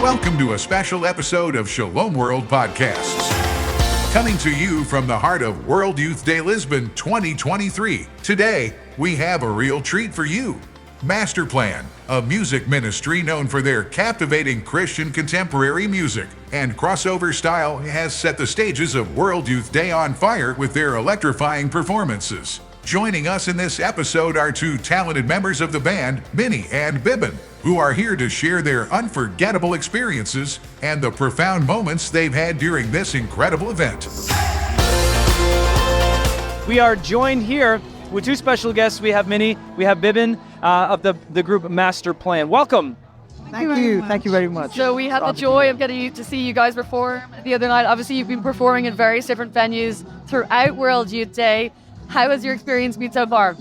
Welcome to a special episode of Shalom World Podcasts. Coming to you from the heart of World Youth Day Lisbon 2023. Today, we have a real treat for you. MasterPlan, a music ministry known for their captivating Christian contemporary music and crossover style, has set the stages of World Youth Day on fire with their electrifying performances. Joining us in this episode are two talented members of the band, Mini and Bibin, who are here to share their unforgettable experiences and the profound moments they've had during this incredible event. We are joined here with two special guests. We have Mini, we have Bibin of the group MasterPlan. Welcome. Thank you. Thank you very much. So we had the joy of getting to see you guys perform the other night. Obviously, you've been performing in various different venues throughout World Youth Day. How has your experience been so far?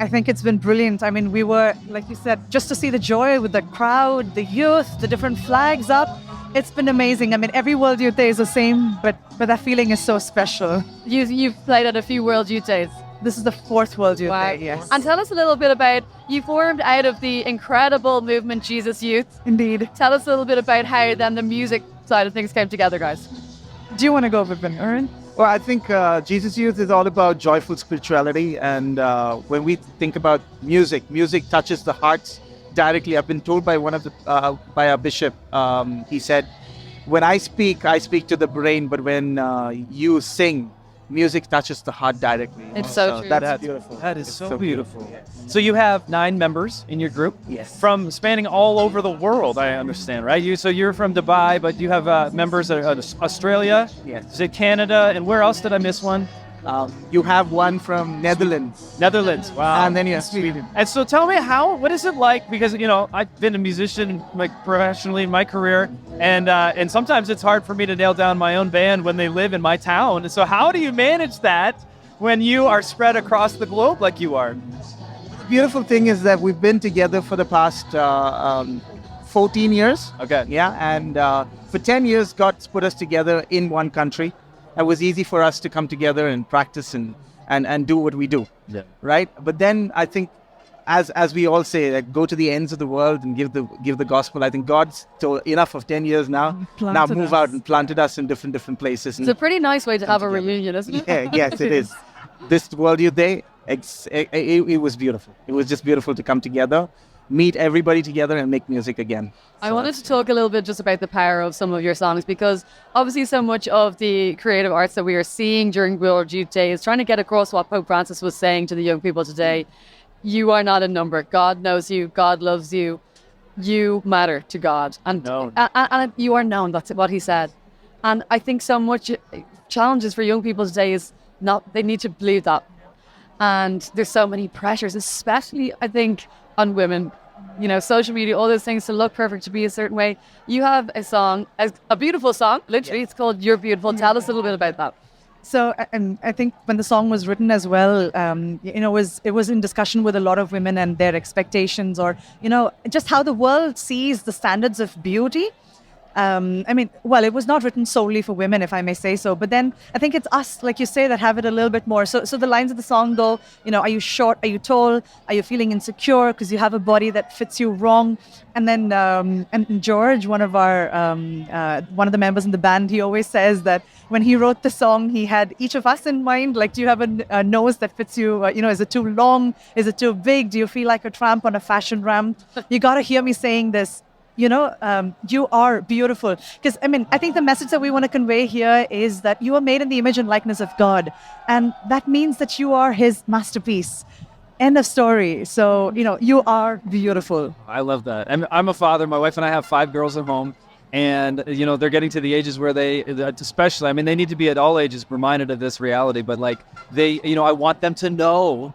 I think it's been brilliant. I mean, we were, like you said, just to see the joy with the crowd, the youth, the different flags up. It's been amazing. I mean, every World Youth Day is the same, but that feeling is so special. You've played at a few World Youth Days. This is the fourth World Youth Day, yes. And tell us a little bit about, you formed out of the incredible movement Jesus Youth. Indeed. Tell us a little bit about how then the music side of things came together, guys. Do you want to go, Bibin? Aaron? Well, I think Jesus Youth is all about joyful spirituality, and when we think about music touches the hearts directly. I've been told by by our bishop. He said, "When I speak to the brain, but when you sing, music touches the heart directly." It's so true. That's beautiful. That is so beautiful. Yeah. So you have 9 members in your group? Yes. From spanning all over the world, I understand, right? You're from Dubai, but you have members of Australia, Yes. is it Canada, and where else did I miss one? You have one from Netherlands, Netherlands, wow. and then you have Sweden. And so tell me what is it like, because, I've been a musician professionally in my career, and sometimes it's hard for me to nail down my own band when they live in my town. And so how do you manage that when you are spread across the globe like you are? The beautiful thing is that we've been together for the past 14 years. Okay. Yeah, and for 10 years, God's put us together in one country. It was easy for us to come together and practice and do what we do. Yeah. Right? But then I think, as we all say, like, go to the ends of the world and give the gospel. I think God's told enough of 10 years now. Now move out and planted us in different places. It's a pretty nice way to have a reunion, isn't it? Yeah, yes, it is. This World Youth Day, it was beautiful. It was just beautiful to come together, meet everybody together, and make music again. I wanted to talk a little bit just about the power of some of your songs, because obviously so much of the creative arts that we are seeing during World Youth Day is trying to get across what Pope Francis was saying to the young people today. You are not a number. God knows you. God loves you. You matter to God. And you are known. That's what he said. And I think so much challenges for young people today is they need to believe that. And there's so many pressures, especially, I think, on women. Social media, all those things, to look perfect, to be a certain way. You have a song, a beautiful song, literally. It's called You're Beautiful. Tell us a little bit about that. So, and I think when the song was written as well, it was in discussion with a lot of women and their expectations, or, just how the world sees the standards of beauty. It was not written solely for women, if I may say so. But then I think it's us, like you say, that have it a little bit more. So the lines of the song go, are you short? Are you tall? Are you feeling insecure because you have a body that fits you wrong? And then and George, one of the members in the band, he always says that when he wrote the song, he had each of us in mind. Like, do you have a nose that fits you? Is it too long? Is it too big? Do you feel like a tramp on a fashion ramp? You got to hear me saying this. You are beautiful. Because, I think the message that we want to convey here is that you are made in the image and likeness of God. And that means that you are his masterpiece. End of story. So, you are beautiful. I love that. I'm a father. My wife and I have 5 girls at home. And, they're getting to the ages where they need to be at all ages reminded of this reality. But, I want them to know,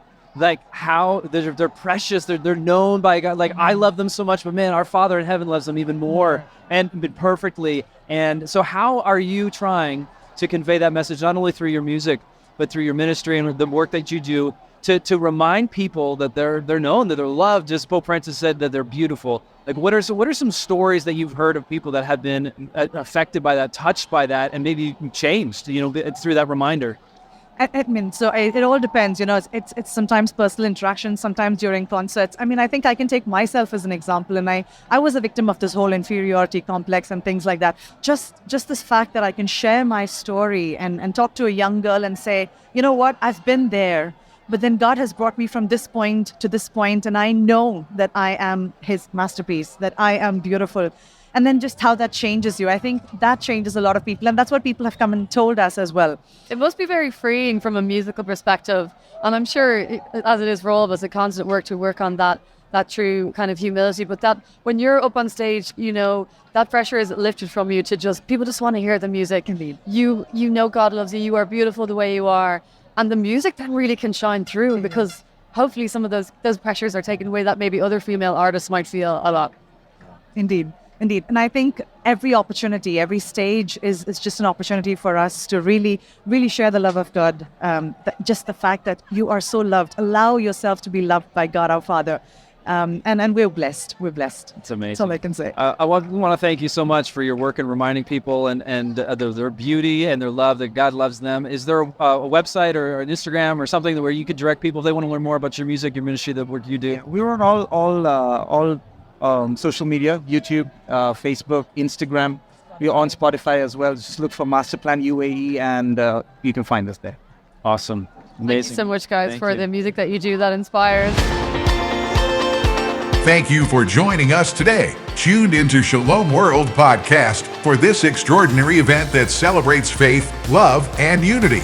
how they're precious, they're known by God. I love them so much, but man, our Father in heaven loves them even more, and perfectly. And so how are you trying to convey that message, not only through your music, but through your ministry and the work that you do, to remind people that they're known, that they're loved, just Pope Francis said that they're beautiful? What are some stories that you've heard of people that have been affected by that, touched by that, and maybe changed, through that reminder? I mean, so it all depends. It's sometimes personal interactions, sometimes during concerts. I mean, I think I can take myself as an example, and I was a victim of this whole inferiority complex and things like that. Just this fact that I can share my story and talk to a young girl and say, you know what, I've been there, but then God has brought me from this point to this point, and I know that I am His masterpiece, that I am beautiful. And then just how that changes you. I think that changes a lot of people. And that's what people have come and told us as well. It must be very freeing from a musical perspective. And I'm sure, as it is for all of us, a constant work to work on that true kind of humility. But that when you're up on stage, that pressure is lifted from you to people just want to hear the music. Indeed. You know God loves you. You are beautiful the way you are. And the music then really can shine through because hopefully some of those pressures are taken away that maybe other female artists might feel a lot. Indeed. And I think every opportunity, every stage is just an opportunity for us to really, really share the love of God. Just the fact that you are so loved. Allow yourself to be loved by God our Father. And we're blessed. We're blessed. It's amazing. That's all I can say. I want to thank you so much for your work in reminding people and their beauty and their love, that God loves them. Is there a website or an Instagram or something where you could direct people if they want to learn more about your music, your ministry, the work you do? Yeah, we're on all social media, YouTube, Facebook, Instagram. We're on Spotify as well. Just look for MasterPlan UAE and you can find us there. Awesome. Amazing. Thank you so much, guys, Thank for you. the music that you do that inspires. Thank you for joining us today. Tuned into Shalom World Podcast for this extraordinary event that celebrates faith, love, and unity.